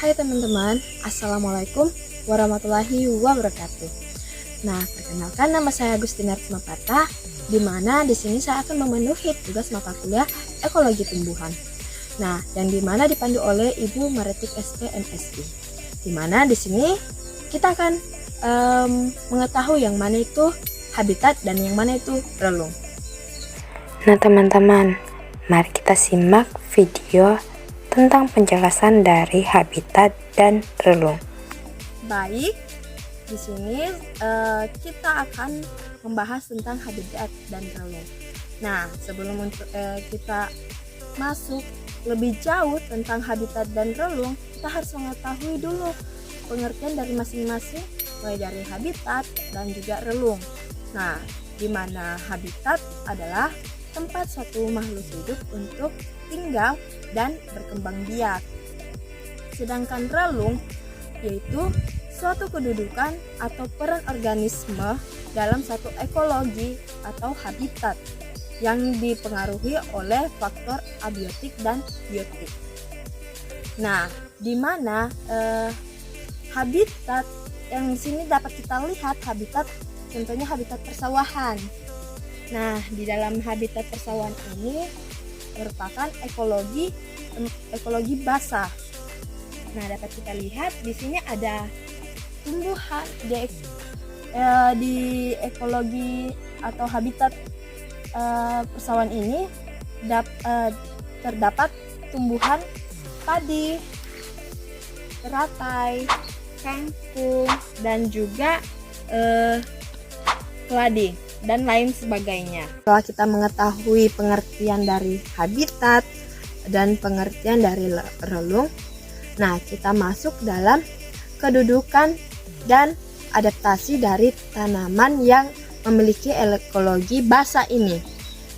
Hai teman-teman, Assalamualaikum warahmatullahi wabarakatuh. Nah, perkenalkan nama saya Agustina Mapata, di mana di sini saya akan memenuhi tugas mata kuliah Ekologi Tumbuhan. Nah, yang di mana dipandu oleh Ibu Maretik SP MSI. Di mana di sini kita akan mengetahui yang mana itu habitat dan yang mana itu relung. Nah teman-teman, mari kita simak video tentang penjelasan dari habitat dan relung. Baik, di sini kita akan membahas tentang habitat dan relung. Nah, sebelum kita masuk lebih jauh tentang habitat dan relung, kita harus mengetahui dulu pengertian dari masing-masing, mulai dari habitat dan juga relung. Nah, di mana habitat adalah tempat suatu makhluk hidup untuk tinggal dan berkembang biak. Sedangkan relung yaitu suatu kedudukan atau peran organisme dalam satu ekologi atau habitat yang dipengaruhi oleh faktor abiotik dan biotik. Nah, di mana habitat yang di sini dapat kita lihat habitat, contohnya habitat persawahan. Nah, di dalam habitat persawahan ini merupakan ekologi basah. Nah, dapat kita lihat di sini ada tumbuhan di ekologi atau habitat persawahan ini terdapat tumbuhan padi, teratai, kangkung, dan juga keladi dan lain sebagainya. Setelah kita mengetahui pengertian dari habitat dan pengertian dari relung, nah kita masuk dalam kedudukan dan adaptasi dari tanaman yang memiliki ekologi basah ini.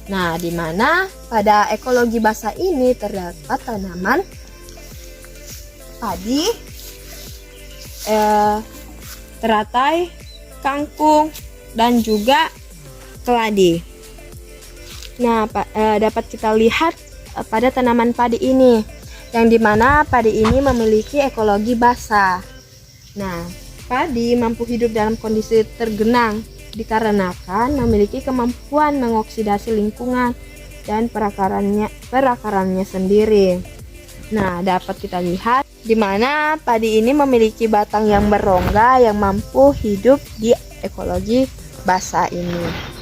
Nah, di mana pada ekologi basah ini terdapat tanaman padi, teratai, kangkung, dan juga keladi. Nah, dapat kita lihat pada tanaman padi ini, yang dimana padi ini memiliki ekologi basah. Nah, padi mampu hidup dalam kondisi tergenang dikarenakan memiliki kemampuan mengoksidasi lingkungan dan perakarannya sendiri. Nah, dapat kita lihat di mana padi ini memiliki batang yang berongga yang mampu hidup di ekologi basah ini.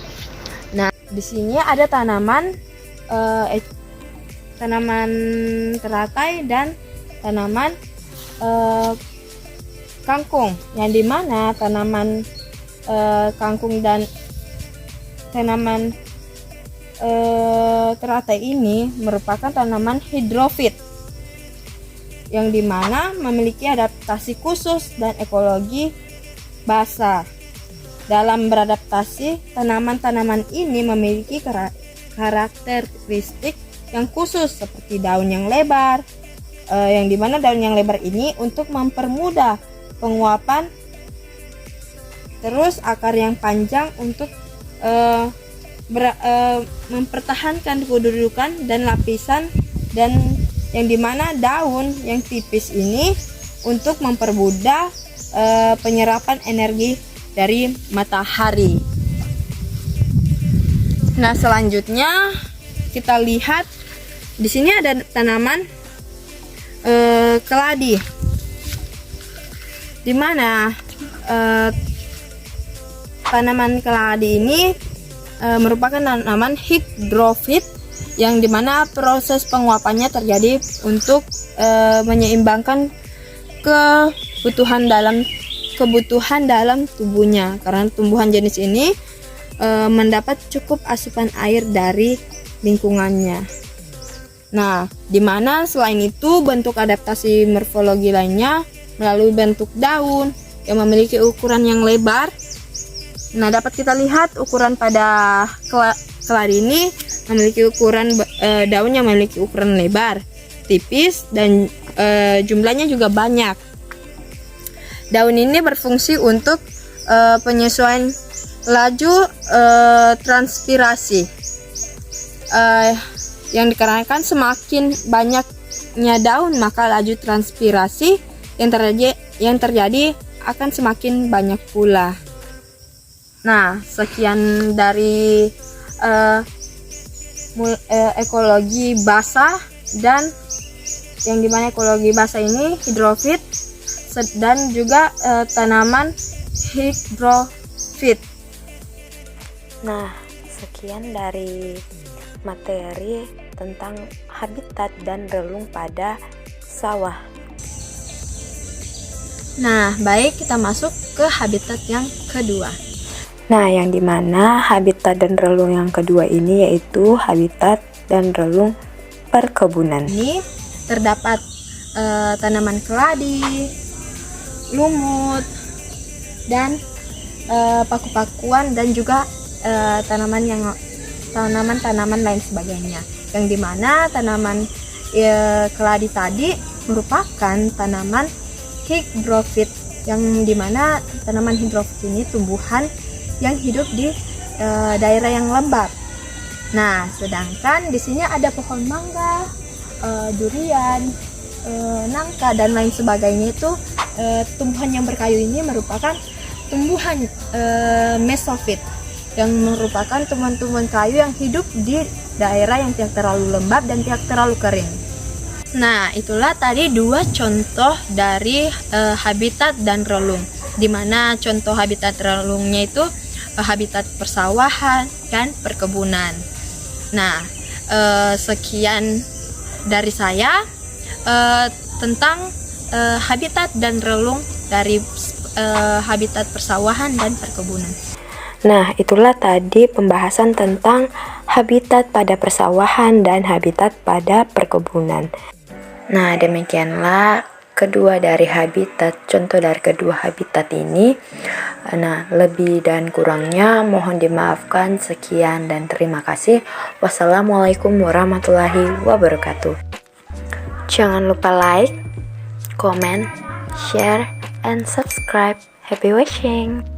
Nah, di sini ada tanaman teratai dan tanaman kangkung, yang dimana tanaman kangkung dan tanaman teratai ini merupakan tanaman hidrofit, yang dimana memiliki adaptasi khusus dan ekologi basah. Dalam beradaptasi, tanaman-tanaman ini memiliki karakteristik yang khusus seperti daun yang lebar, yang dimana daun yang lebar ini untuk mempermudah penguapan, terus akar yang panjang untuk mempertahankan kedudukan dan lapisan, dan yang dimana daun yang tipis ini untuk mempermudah penyerapan energi dari matahari. Nah, selanjutnya kita lihat di sini ada tanaman keladi, di mana tanaman keladi ini merupakan tanaman hidrofit, yang dimana proses penguapannya terjadi untuk menyeimbangkan kebutuhan dalam tubuhnya, karena tumbuhan jenis ini mendapat cukup asupan air dari lingkungannya. Nah, dimana selain itu bentuk adaptasi morfologi lainnya melalui bentuk daun yang memiliki ukuran yang lebar. Nah, dapat kita lihat ukuran pada keladi ini memiliki ukuran daun yang memiliki ukuran lebar, tipis, dan jumlahnya juga banyak. Daun ini berfungsi untuk penyesuaian laju transpirasi, yang dikarenakan semakin banyaknya daun maka laju transpirasi yang terjadi akan semakin banyak pula. Nah, sekian dari ekologi basah, dan yang dimana ekologi basah ini hidrofit dan juga tanaman hidrofit. Nah, sekian dari materi tentang habitat dan relung pada sawah. Nah, baik, kita masuk ke habitat yang kedua. Nah, yang dimana habitat dan relung yang kedua ini yaitu habitat dan relung perkebunan. Ini terdapat tanaman keladi, lumut, dan paku-pakuan, dan juga tanaman-tanaman lain sebagainya. Yang dimana tanaman keladi tadi merupakan tanaman hidrofit, yang dimana tanaman hidrofit ini tumbuhan yang hidup di daerah yang lembab. Nah, sedangkan di sini ada pohon mangga, durian, nangka, dan lain sebagainya. Itu tumbuhan yang berkayu ini merupakan tumbuhan mesofit, yang merupakan tumbuhan-tumbuhan kayu yang hidup di daerah yang tidak terlalu lembab dan tidak terlalu kering. Nah, itulah tadi dua contoh dari habitat dan relung, di mana contoh habitat relungnya itu habitat persawahan dan perkebunan. Nah, sekian dari saya tentang habitat dan relung dari habitat persawahan dan perkebunan. Nah, itulah tadi pembahasan tentang habitat pada persawahan dan habitat pada perkebunan. Nah, demikianlah contoh dari kedua habitat ini. Nah, lebih dan kurangnya mohon dimaafkan. Sekian dan terima kasih. Wassalamualaikum warahmatullahi wabarakatuh. Jangan lupa like, comment, share, and subscribe. Happy watching!